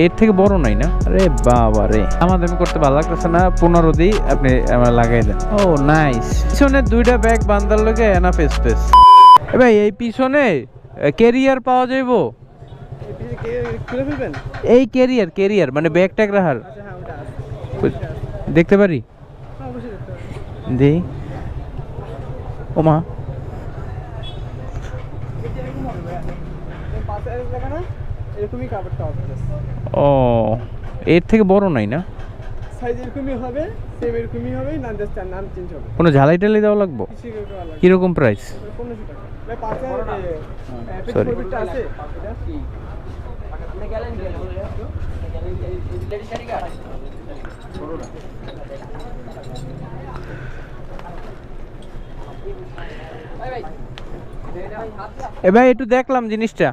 এর থেকে বড় নাই না? আরে বাবা রে, আমাদের করতে ভালো লাগতেছে না। 15 দিই, আপনি আমার লাগাই দেন। ও নাইস। পিছনে দুইটা ব্যাগ বান্দার লগে এনাফ স্পেস। ভাই এই পিছনে ক্যারিয়ার পাওয়া যাইবো? এই ক্যারিয়ার মানে ব্যাগ ট্যাগ রাখার দেখতে পারি? দি ওমা, ও এর থেকে বড় নাই না? কোনো ঝালাই টালাই দেওয়া লাগবো? কিরকম প্রাইস? সরি, এ ভাই একটু দেখলাম জিনিসটা।